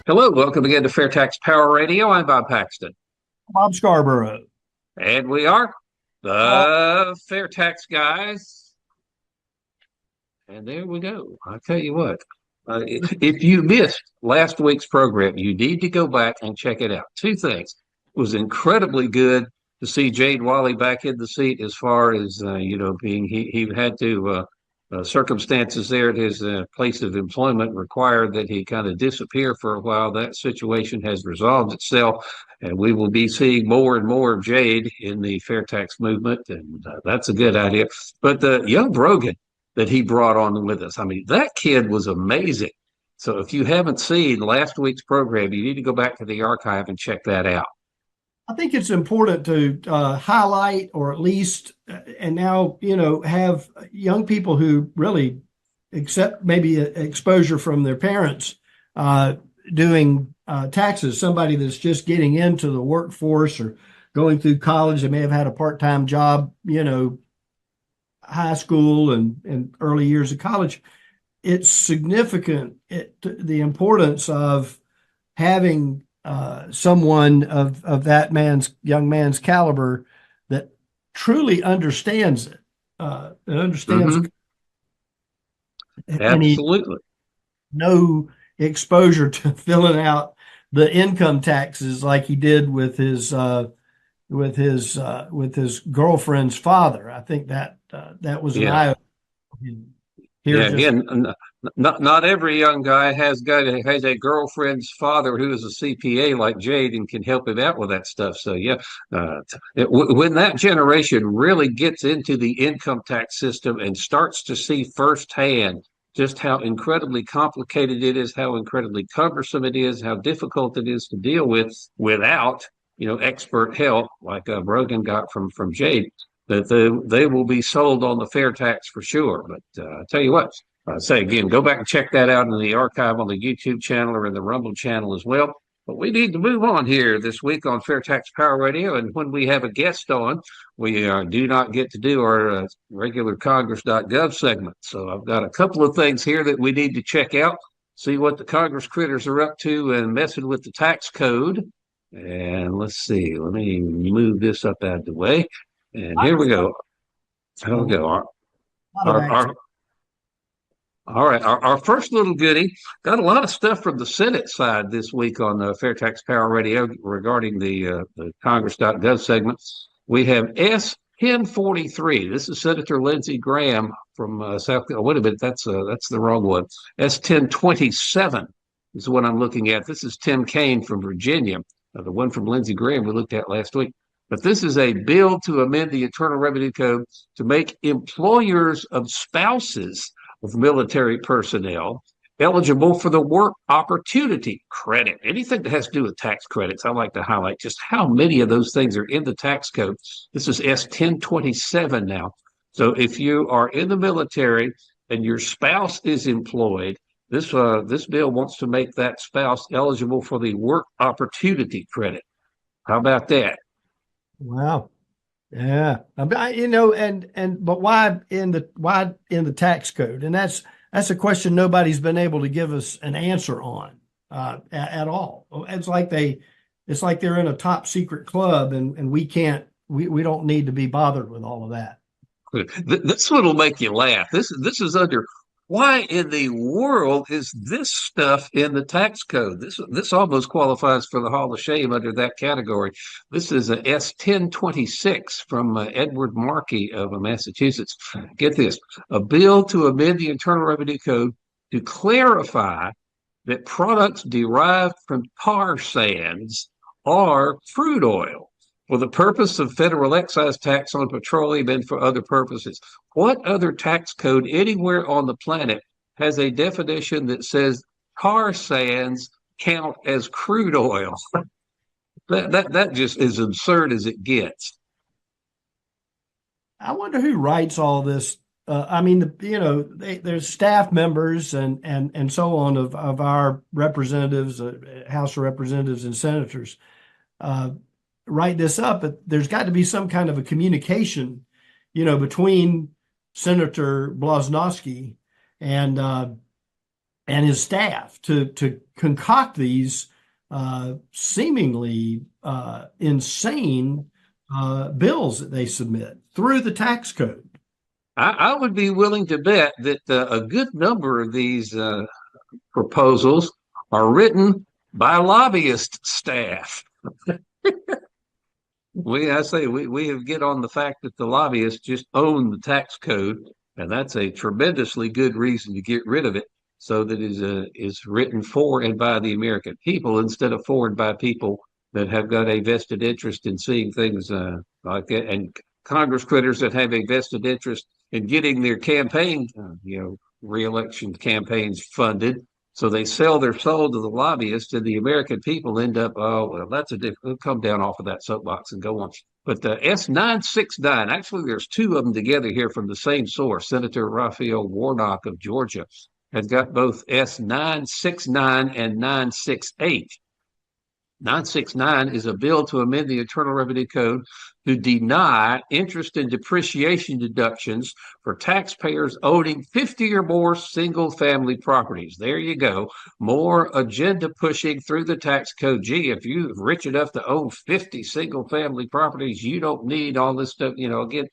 Hello, welcome again to FairtaX Power Radio. I'm Bob Paxton, Bob Scarborough. and we are Uh, the FairtaX Guys. And there we go. I'll tell you what, if you missed last week's program, you need to go back and check it out. Two things. It was incredibly good to see Jade Wally back in the seat as far as, being he had to. Circumstances there at his place of employment required that he kind of disappear for a while. That situation has resolved itself, and we will be seeing more and more of Jade in the fair tax movement, and that's a good idea. But the young Brogan that he brought on with us, I mean, that kid was amazing. So if you haven't seen last week's program, you need to go back to the archive and check that out. I think it's important to highlight, or at least, and now, have young people who really accept maybe exposure from their parents doing taxes. Somebody that's just getting into the workforce or going through college, they may have had a part-time job, high school and early years of college. It's significant, the importance of having someone of that young man's caliber that truly understands it, and understands, Hmm. and he Absolutely. no exposure to filling out the income taxes like he did with his girlfriend's father. I think that was an Yeah. eye opener. Here, Yeah, just again, not every young guy has a girlfriend's father who is a CPA like Jade and can help him out with that stuff. So yeah, when that generation really gets into the income tax system and starts to see firsthand just how incredibly complicated it is, how incredibly cumbersome it is, how difficult it is to deal with without expert help like Brogan got from Jade, that they will be sold on the fair tax for sure. But I tell you what, I say again, go back and check that out in the archive on the YouTube channel or in the Rumble channel as well. But we need to move on here this week on FairtaX Power Radio. And when we have a guest on, we do not get to do our regular Congress.gov segment. So I've got a couple of things here that we need to check out, see what the Congress critters are up to and messing with the tax code. And let's see, let me move this up out of the way. And here we go. Here we a go. lot of Our, access. our, all right. Our first little goodie got a lot of stuff from the Senate side this week on FairtaX Power Radio regarding the Congress.gov segment. We have S 1043. This is Senator Lindsey Graham from South Carolina. Wait a minute. That's the wrong one. S 1027 is what I'm looking at. This is Tim Kaine from Virginia. The one from Lindsey Graham we looked at last week. But this is a bill to amend the Internal Revenue Code to make employers of spouses of military personnel eligible for the work opportunity credit. Anything that has to do with tax credits, I like to highlight just how many of those things are in the tax code. This is S 1027 now. So if you are in the military and your spouse is employed, this bill wants to make that spouse eligible for the work opportunity credit. How about that? Wow. Yeah. But why in the tax code? And that's a question nobody's been able to give us an answer on at all. It's like they're in a top secret club, and we don't need to be bothered with all of that. This one will make you laugh. This is under, why in the world is this stuff in the tax code? This almost qualifies for the Hall of Shame under that category. This is a S 1026 from Edward Markey of Massachusetts. Get this: a bill to amend the Internal Revenue Code to clarify that products derived from tar sands are crude oil for the purpose of federal excise tax on petroleum and for other purposes. What other tax code anywhere on the planet has a definition that says tar sands count as crude oil? That just is absurd as it gets. I wonder who writes all this. I mean, there's staff members and so on of our representatives, House of Representatives and senators, uh, write this up. But there's got to be some kind of a communication, between Senator Blaznovsky and and his staff to concoct these seemingly insane bills that they submit through the tax code. I would be willing to bet that a good number of these proposals are written by lobbyist staff. We have get on the fact that the lobbyists just own the tax code, and that's a tremendously good reason to get rid of it, so that is written for and by the American people instead of for and by people that have got a vested interest in seeing things like that, and Congress critters that have a vested interest in getting their campaign, reelection campaigns funded. So they sell their soul to the lobbyists, and the American people end up, oh, well, that's a different, we'll come down off of that soapbox and go on. But the S969, actually, there's two of them together here from the same source. Senator Raphael Warnock of Georgia has got both S969 and 968. 969 is a bill to amend the Internal Revenue Code to deny interest and depreciation deductions for taxpayers owning 50 or more single-family properties. There you go. More agenda pushing through the tax code. Gee, if you're rich enough to own 50 single-family properties, you don't need all this stuff. Again,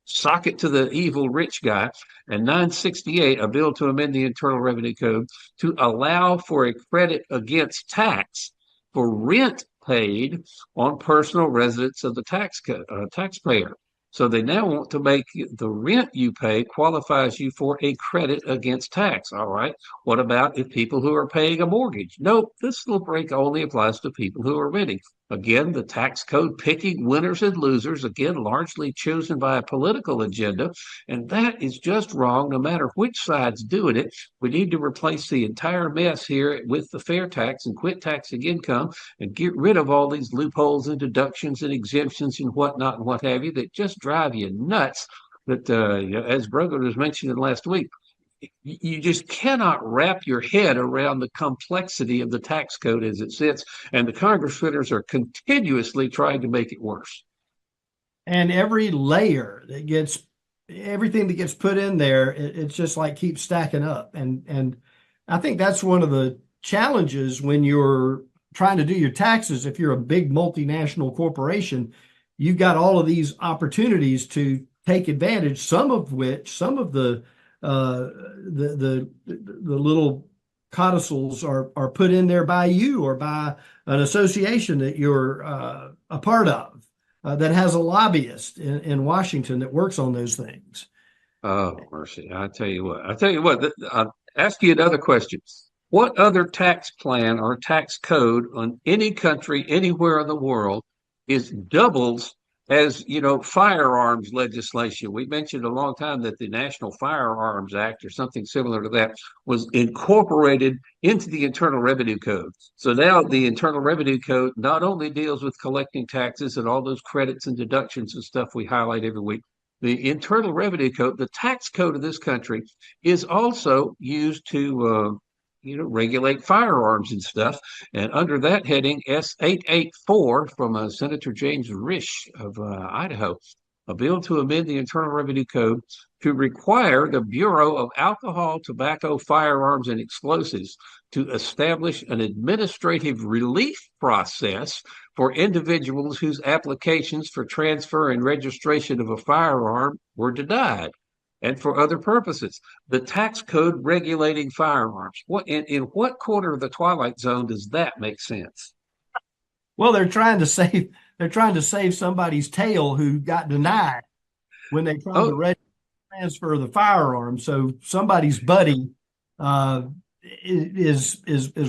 sock it to the evil rich guy. And 968, a bill to amend the Internal Revenue Code to allow for a credit against tax for rent paid on personal residence of the taxpayer. So they now want to make the rent you pay qualifies you for a credit against tax. All right. What about if people who are paying a mortgage? Nope. This little break only applies to people who are renting. Again, the tax code picking winners and losers, again, largely chosen by a political agenda. And that is just wrong, no matter which side's doing it. We need to replace the entire mess here with the fair tax and quit taxing income and get rid of all these loopholes and deductions and exemptions and whatnot and what have you that just drive you nuts. That, as Brogan was mentioning last week, you just cannot wrap your head around the complexity of the tax code as it sits, and the Congress critters are continuously trying to make it worse. And every layer that gets everything that gets put in there, it's just like keeps stacking up. And I think that's one of the challenges when you're trying to do your taxes. If you're a big multinational corporation, you've got all of these opportunities to take advantage, some of the little codicils are put in there by you or by an association that you're a part of that has a lobbyist in Washington that works on those things. Oh, mercy. I tell you what, I'll ask you another question. What other tax plan or tax code on any country, anywhere in the world is doubles as, firearms legislation? We mentioned a long time that the National Firearms Act or something similar to that was incorporated into the Internal Revenue Code. So now the Internal Revenue Code not only deals with collecting taxes and all those credits and deductions and stuff we highlight every week, the Internal Revenue Code, the tax code of this country, is also used to regulate firearms and stuff. And under that heading, S884 from Senator James Risch of Idaho, a bill to amend the Internal Revenue Code to require the Bureau of Alcohol, Tobacco, Firearms, and Explosives to establish an administrative relief process for individuals whose applications for transfer and registration of a firearm were denied, and for other purposes. The tax code regulating firearms. In what corner of the twilight zone does that make sense? Well, they're trying to save somebody's tail who got denied when they tried Oh, to transfer the firearm. So somebody's buddy uh, is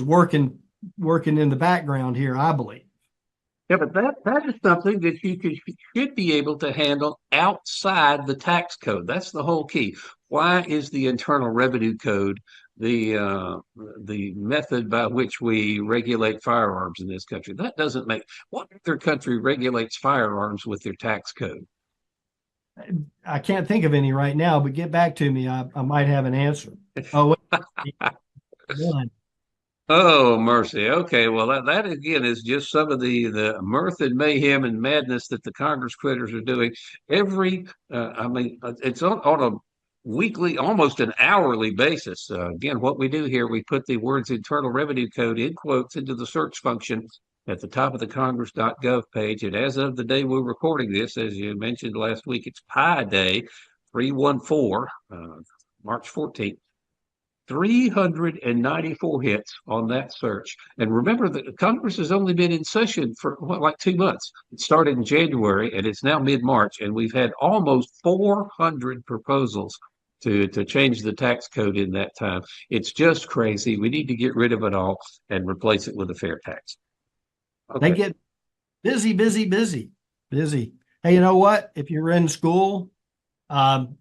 working in the background here, I believe. yeah, but that is something that should be able to handle outside the tax code. That's the whole key. Why is the Internal Revenue Code the method by which we regulate firearms in this country? That doesn't make what other country regulates firearms with their tax code? I can't think of any right now, but get back to me. I might have an answer. Oh, wait, one. Oh, mercy. Okay, well, that again is just some of the mirth and mayhem and madness that the Congress critters are doing. I mean, it's on a weekly, almost an hourly basis. Again, what we do here, we put the words Internal Revenue Code in quotes into the search function at the top of the Congress.gov page. And as of the day we're recording this, as you mentioned last week, it's Pi Day 314, March 14th. 394 hits on that search. And remember that Congress has only been in session for like 2 months. It started in January and it's now mid-March, and we've had almost 400 proposals to change the tax code in that time. It's just crazy. We need to get rid of it all and replace it with a fair tax. They Okay. get busy, busy, busy, busy. Hey, you know what? If you're in school, um,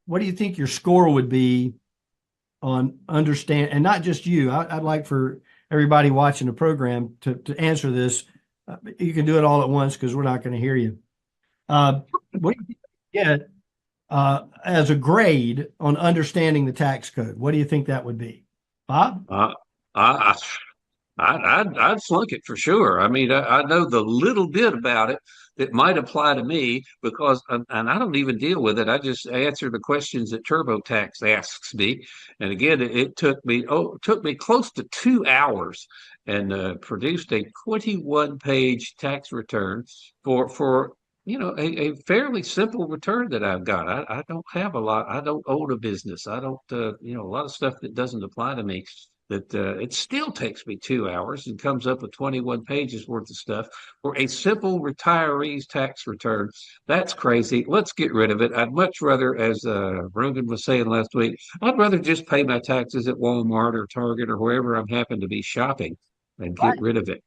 what do you think your score would be on understand, and not just you? I'd like for everybody watching the program to answer this. You can do it all at once because we're not going to hear you. What do you get as a grade on understanding the tax code? What do you think that would be, Bob? Uh, I, I'd flunk it for sure. I mean, I know the little bit about it that might apply to me because, and I don't even deal with it. I just answer the questions that TurboTax asks me. And again, it took me close to 2 hours and produced a 21-page tax return for a fairly simple return that I've got. I don't have a lot. I don't own a business. I don't, a lot of stuff that doesn't apply to me that it still takes me 2 hours and comes up with 21 pages worth of stuff for a simple retiree's tax return. That's crazy. Let's get rid of it. I'd much rather, as Rogan was saying last week, I'd rather just pay my taxes at Walmart or Target or wherever I'm happen to be shopping and get Right. rid of it.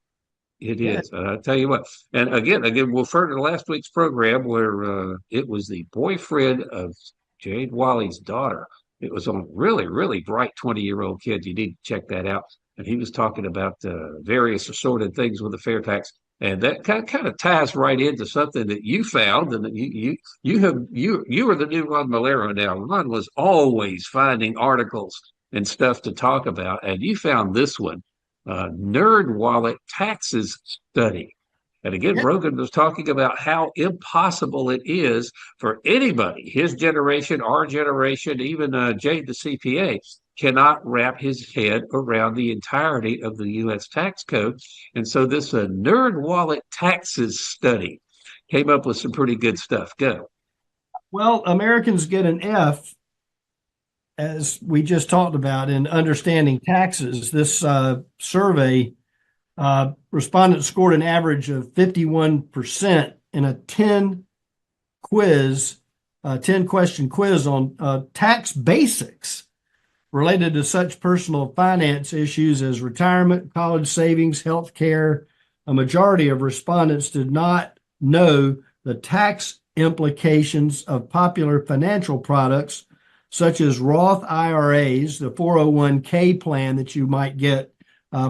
It Yeah. is. I'll tell you what. And again, we'll refer to last week's program where it was the boyfriend of Jade Wally's daughter. It was on really, really bright 20-year-old kid. You need to check that out. And he was talking about various assorted things with the fair tax. And that kind of ties right into something that you found, and that you are the new Ron Malero now. Ron was always finding articles and stuff to talk about, and you found this one, Nerd Wallet Taxes Study. And again, Yeah. Rogan was talking about how impossible it is for anybody, his generation, our generation, even Jade the CPA, cannot wrap his head around the entirety of the U.S. tax code. And so this Nerd Wallet Taxes Study came up with some pretty good stuff. Go. Well, Americans get an F, as we just talked about, in understanding taxes. This survey, respondents scored an average of 51% in a 10 question quiz on tax basics related to such personal finance issues as retirement, college savings, health care. A majority of respondents did not know the tax implications of popular financial products such as Roth IRAs, the 401k plan that you might get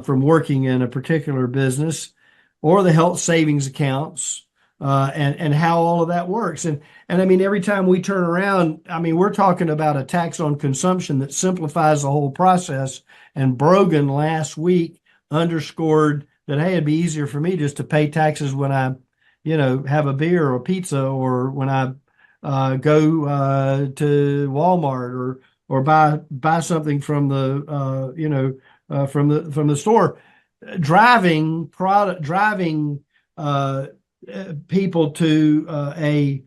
from working in a particular business, or the health savings accounts, and how all of that works. And I mean, every time we turn around, I mean, we're talking about a tax on consumption that simplifies the whole process. And Brogan last week underscored that, hey, it'd be easier for me just to pay taxes when I, have a beer or pizza, or when I go to Walmart, or buy something from the from the store. Driving people to a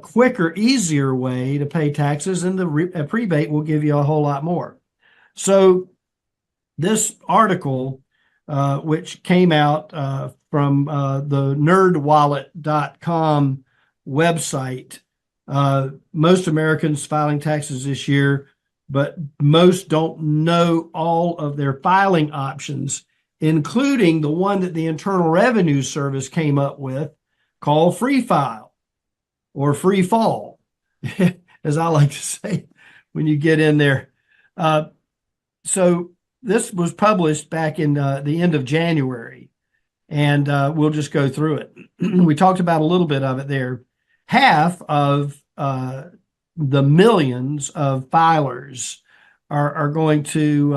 quicker, easier way to pay taxes, and a prebate will give you a whole lot more. So this article, which came out from the nerdwallet.com website, most Americans filing taxes this year, but most don't know all of their filing options, including the one that the Internal Revenue Service came up with, called Free File or Free Fall, as I like to say when you get in there. So this was published back in the end of January, and we'll just go through it. We talked about a little bit of it there. Half of the millions of filers are going to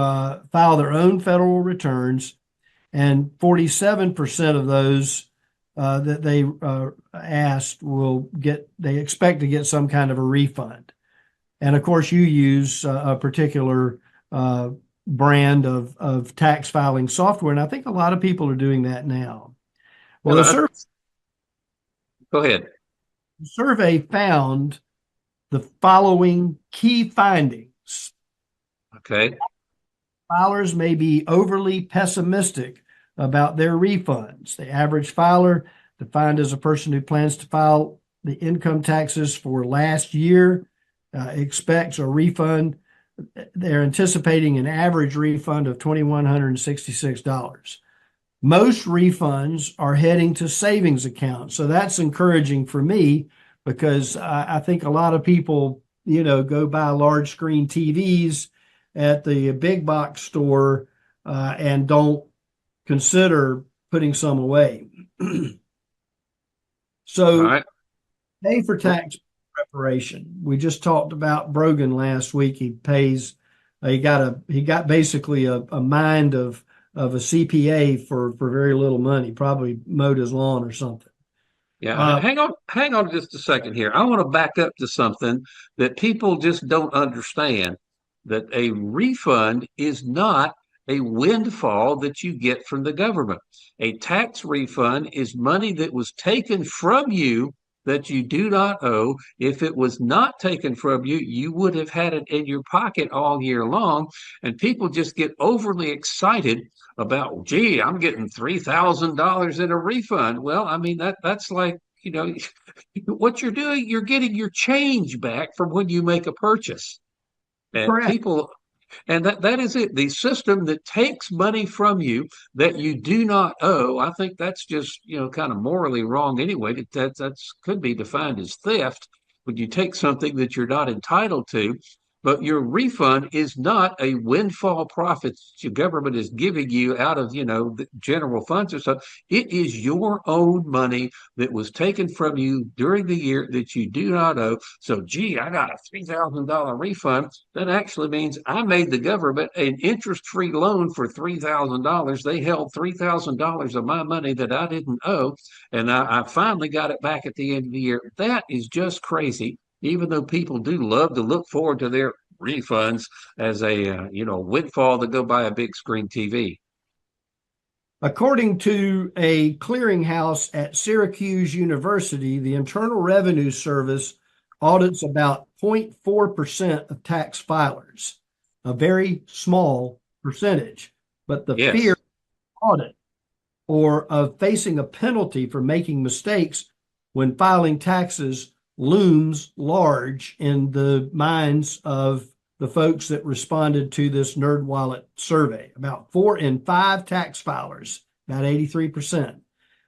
file their own federal returns, and 47% of those that they asked they expect to get some kind of a refund. And of course, you use a particular brand of tax filing software, and I think a lot of people are doing that now. Well, And the go ahead. survey found the following key findings. Okay. Filers may be overly pessimistic about their refunds. The average filer, defined as a person who plans to file the income taxes for last year, expects a refund. They're anticipating an average refund of $2,166. Most refunds are heading to savings accounts. So that's encouraging for me because I think a lot of people, go buy large screen TVs at the big box store and don't consider putting some away. All So right. pay for tax preparation. We just talked about Brogan last week. He got basically a mind of a CPA for very little money, probably mowed his lawn or something. Yeah, Uh, hang on just a second here. I want to back up to something that people just don't understand, that a refund is not a windfall that you get from the government. A tax refund is money that was taken from you that you do not owe. If it was not taken from you, you would have had it in your pocket all year long. And people just get overly excited about, gee, I'm getting $3,000 in a refund. Well, I mean, that's like, you know, what you're doing, you're getting your change back from when you make a purchase. And Correct. people, and that is it. The system that takes money from you that you do not owe, I think that's just, kind of morally wrong anyway. That's could be defined as theft when you take something that you're not entitled to. But your refund is not a windfall profit that your government is giving you out of, the general funds or something. It is your own money that was taken from you during the year that you do not owe. So, gee, I got a $3,000 refund. That actually means I made the government an interest-free loan for $3,000. They held $3,000 of my money that I didn't owe, and I finally got it back at the end of the year. That is just crazy. Even though people do love to look forward to their refunds as a windfall to go buy a big screen TV. According to a clearinghouse at Syracuse University, the Internal Revenue Service audits about 0.4% of tax filers, a very small percentage. But the fear Yes. of audit or of facing a penalty for making mistakes when filing taxes looms large in the minds of the folks that responded to this NerdWallet survey. About 4 in 5 tax filers, about 83%,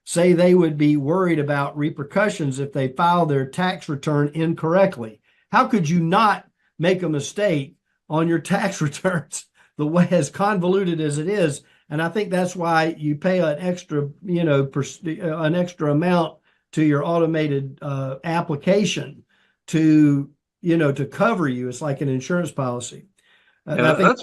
say they would be worried about repercussions if they file their tax return incorrectly. How could you not make a mistake on your tax returns the way as convoluted as it is? And I think that's why you pay an extra, an extra amount to your automated application to, to cover you. It's like an insurance policy. Yeah, I think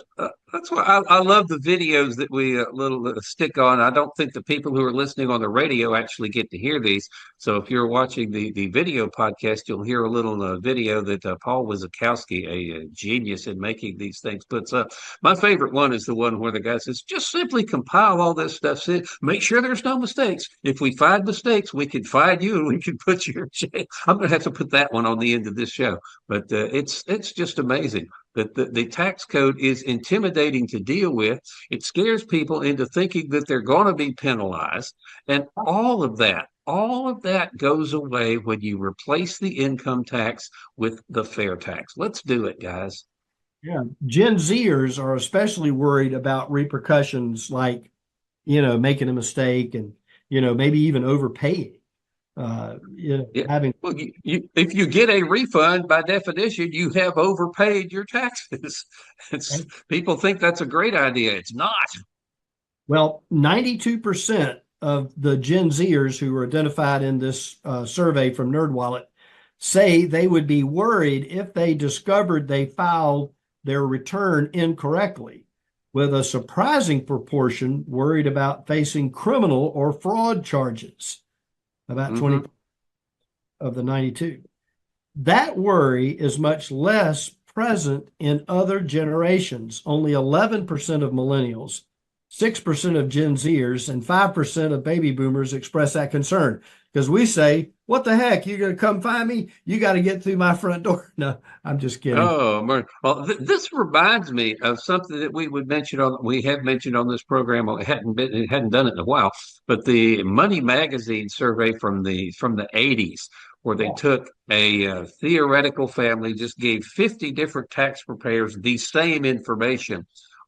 that's why I love the videos that we little stick on. I don't think the people who are listening on the radio actually get to hear these. So if you're watching the video podcast, you'll hear a little video that Paul Wazakowski, a genius in making these things, puts up. My favorite one is the one where the guy says, "Just simply compile all this stuff, make sure there's no mistakes. If we find mistakes, we can find you and we can put you in jail." I'm going to have to put that one on the end of this show, but it's just amazing that the tax code is intimidating to deal with. It scares people into thinking that they're going to be penalized. And all of that goes away when you replace the income tax with the fair tax. Let's do it, guys. yeah, Gen Zers are especially worried about repercussions like, making a mistake and, maybe even overpaying. Yeah. Having Well, if you get a refund, by definition, you have overpaid your taxes. People think that's a great idea. It's not. Well, 92% of the Gen Zers who were identified in this survey from NerdWallet say they would be worried if they discovered they filed their return incorrectly, with a surprising proportion worried about facing criminal or fraud charges. about 20 Hmm. of the 92. That worry is much less present in other generations. Only 11% of millennials, 6% of Gen Zers, and 5% of baby boomers express that concern. Because we say, what the heck? You going to come find me? You got to get through my front door. No, I'm just kidding. Oh, well, this reminds me of something that we have mentioned on this program. It hadn't done it in a while, but the Money Magazine survey from the 80s, where they Yeah. took a theoretical family, just gave 50 different tax preparers the same information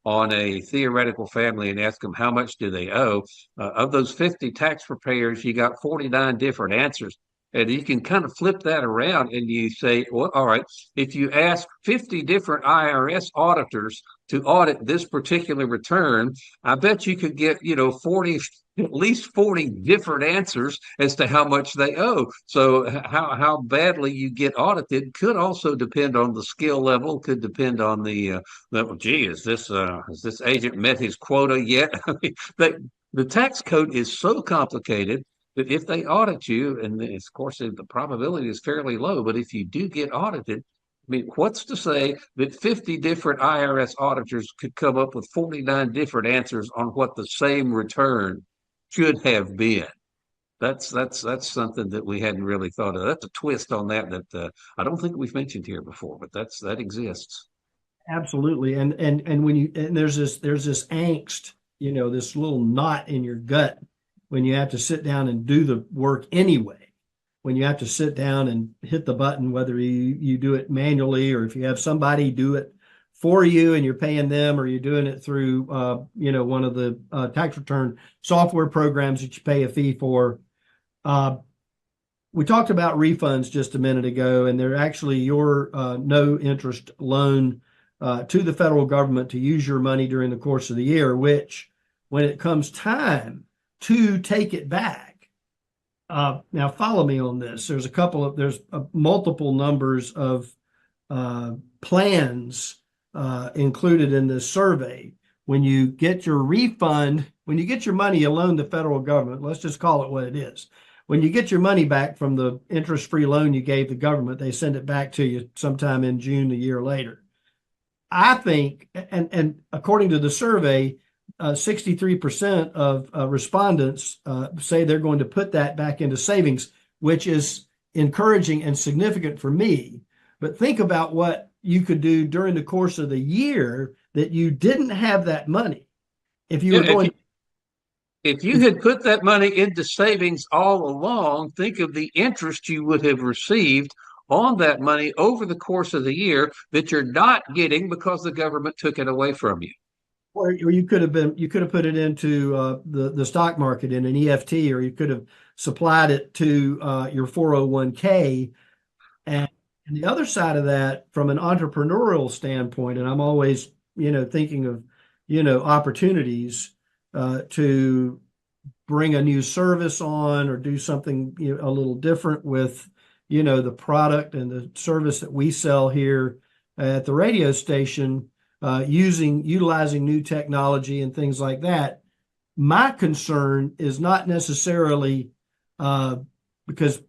on a theoretical family and asked them how much do they owe. Of those 50 tax preparers, you got 49 different answers. And you can kind of flip that around and you say, well, all right, if you ask 50 different IRS auditors to audit this particular return, I bet you could get, 40, at least 40 different answers as to how much they owe. So how badly you get audited could also depend on the skill level, could depend on gee, has this agent met his quota yet? I mean, the tax code is so complicated that if they audit you, and of course the probability is fairly low, but if you do get audited, I mean, what's to say that 50 different IRS auditors could come up with 49 different answers on what the same return should have been? That's something that we hadn't really thought of. That's a twist on that I don't think we've mentioned here before, but that exists. Absolutely. And when you and there's this angst, this little knot in your gut when you have to sit down and do the work anyway. When you have to sit down and hit the button, whether you do it manually or if you have somebody do it for you and you're paying them, or you're doing it through one of the tax return software programs that you pay a fee for. Uh, we talked about refunds just a minute ago, and they're actually your no interest loan to the federal government to use your money during the course of the year, which when it comes time to take it back, now follow me on this. There's multiple numbers of plans included in this survey. When you get your refund, when you get your money, you loan the federal government. Let's just call it what it is. When you get your money back from the interest-free loan you gave the government, they send it back to you sometime in June a year later. I think, and according to the survey, 63% of respondents say they're going to put that back into savings, which is encouraging and significant for me. But think about what you could do during the course of the year that you didn't have that money. If you Yeah, were going, if you had put that money into savings all along, think of the interest you would have received on that money over the course of the year that you're not getting because the government took it away from you. or you could have put it into the stock market in an EFT, or you could have supplied it to your 401k. And the other side of that, from an entrepreneurial standpoint, and I'm always, thinking of, opportunities to bring a new service on or do something, a little different with, the product and the service that we sell here at the radio station, utilizing new technology and things like that. My concern is not necessarily because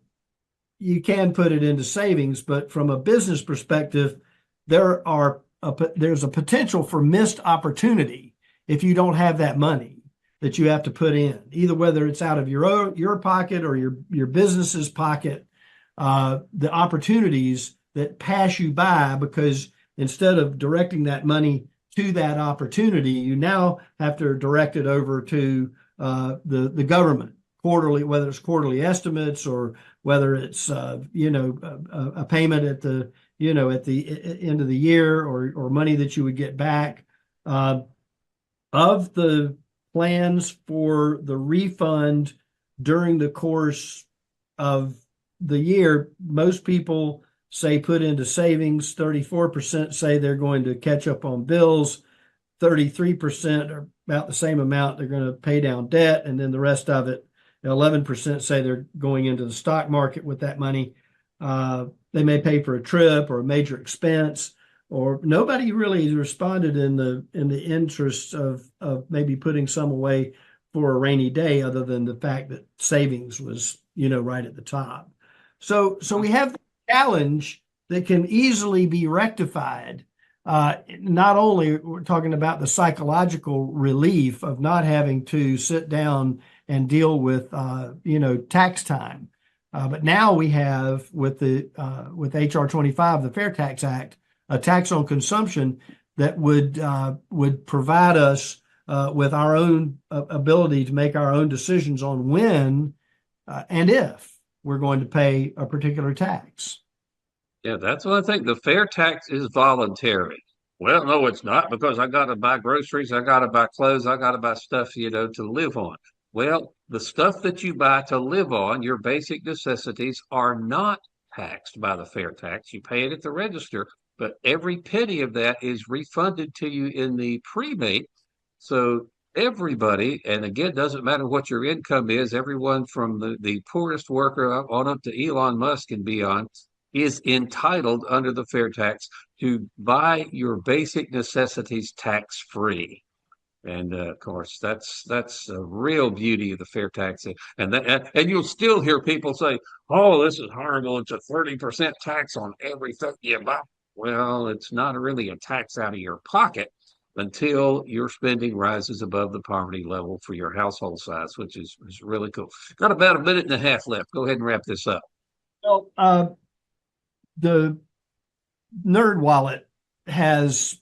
you can put it into savings, but from a business perspective, there's a potential for missed opportunity if you don't have that money that you have to put in, either whether it's out of your pocket or your business's pocket. The opportunities that pass you by because instead of directing that money to that opportunity, you now have to direct it over to the government quarterly, whether it's quarterly estimates or whether it's a payment at the at the end of the year, or money that you would get back. Of the plans for the refund during the course of the year, most people say put into savings. 34% say they're going to catch up on bills. 33% are about the same amount they're going to pay down debt, and then the rest of it, 11% say they're going into the stock market with that money. They may pay for a trip or a major expense, or nobody really responded in the interest of maybe putting some away for a rainy day, other than the fact that savings was, right at the top. So we have the challenge that can easily be rectified. Not only we're talking about the psychological relief of not having to sit down and deal with, tax time. But now we have with HR 25, the Fair Tax Act, a tax on consumption that would provide us with our own ability to make our own decisions on when and if we're going to pay a particular tax. Yeah, that's what I think. The fair tax is voluntary. Well, no, it's not, because I got to buy groceries, I got to buy clothes, I got to buy stuff, to live on. Well, the stuff that you buy to live on, your basic necessities, are not taxed by the fair tax. You pay it at the register, but every penny of that is refunded to you in the prebate. So everybody, and again, doesn't matter what your income is, everyone from the poorest worker on up to Elon Musk and beyond is entitled under the fair tax to buy your basic necessities tax free. And of course, that's a real beauty of the fair tax. And you'll still hear people say, "Oh, this is horrible. It's a 30% tax on everything you buy." Well, it's not really a tax out of your pocket until your spending rises above the poverty level for your household size, which is really cool. Got about a minute and a half left. Go ahead and wrap this up. Well, the Nerd Wallet has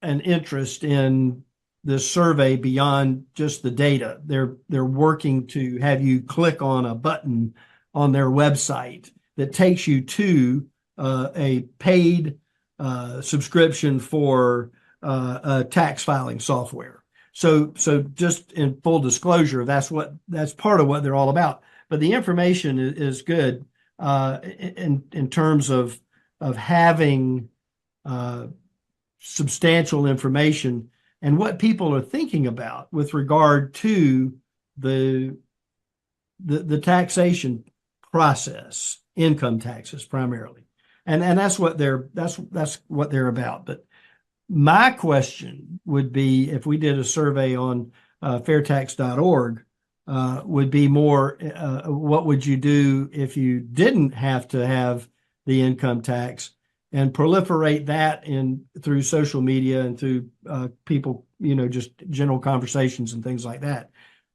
an interest in this survey beyond just the data. They're working to have you click on a button on their website that takes you to a paid subscription for tax filing software. So just in full disclosure, that's part of what they're all about. But the information is good in terms of having substantial information and what people are thinking about with regard to the taxation process, income taxes primarily, and that's what they're about. But my question would be, if we did a survey on FAIRtax.org, would be more, what would you do if you didn't have to have the income tax, and proliferate that through social media and through people, just general conversations and things like that,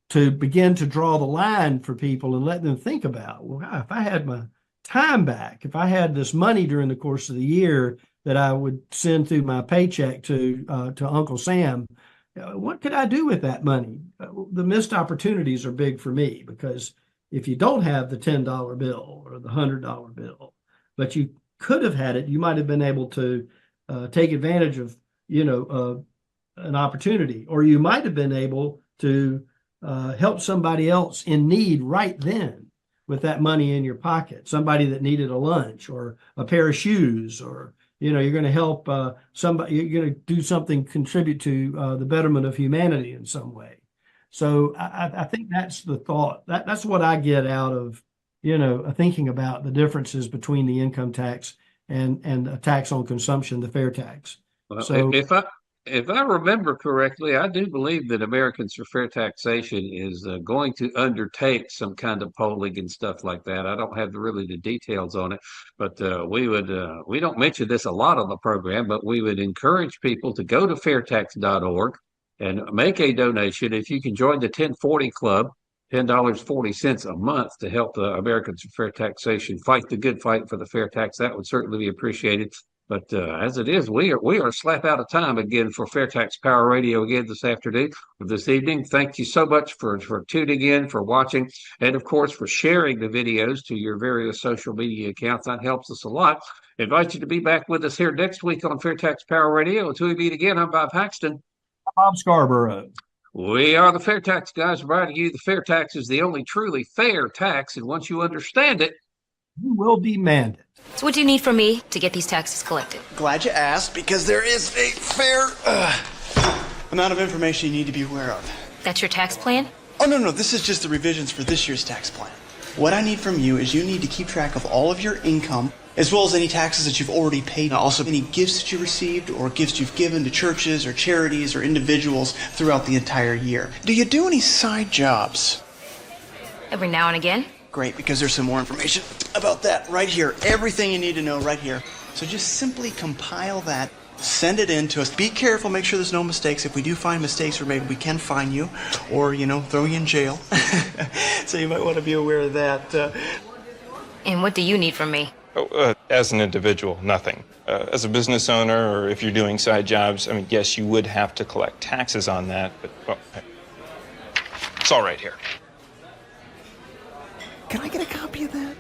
to begin to draw the line for people and let them think about, well, if I had my time back, if I had this money during the course of the year that I would send through my paycheck to Uncle Sam, what could I do with that money? The missed opportunities are big for me, because if you don't have the $10 bill or the $100 bill, but you could have had it, you might have been able to take advantage of, an opportunity, or you might have been able to help somebody else in need right then with that money in your pocket, somebody that needed a lunch or a pair of shoes, or, you're going to help somebody, you're going to do something, contribute to the betterment of humanity in some way. So I think that's the thought. That's what I get out of, thinking about the differences between the income tax and a tax on consumption, the fair tax. Well, So if I remember correctly, I do believe that Americans for Fair Taxation is going to undertake some kind of polling and stuff like that. I don't have the details on it, but we don't mention this a lot on the program, but we would encourage people to go to fairtax.org and make a donation. If you can join the 1040 Club, $10.40 a month, to help the Americans for Fair Taxation fight the good fight for the fair tax, that would certainly be appreciated. But as it is, we are slap out of time again for FairTax Power Radio again this afternoon or this evening. Thank you so much for tuning in, for watching, and of course for sharing the videos to your various social media accounts. That helps us a lot. I invite you to be back with us here next week on FairTax Power Radio. Until we meet again, I'm Bob Paxton. Bob Scarborough. We are the FairTax Guys, providing you the fair tax is the only truly fair tax, and once you understand it, you will be mandate. So what do you need from me to get these taxes collected? Glad you asked, because there is a fair amount of information you need to be aware of. That's your tax plan? Oh, no, this is just the revisions for this year's tax plan. What I need from you is you need to keep track of all of your income as well as any taxes that you've already paid. Also, any gifts that you received or gifts you've given to churches or charities or individuals throughout the entire year. Do you do any side jobs? Every now and again. Great, because there's some more information about that right here. Everything you need to know right here. So just simply compile that, send it in to us. Be careful, make sure there's no mistakes. If we do find mistakes, or maybe we can fine you or, throw you in jail. So you might want to be aware of that. And what do you need from me? As an individual, nothing. As a business owner, or if you're doing side jobs, I mean, yes, you would have to collect taxes on that, but, well, it's all right here. Can I get a copy of that?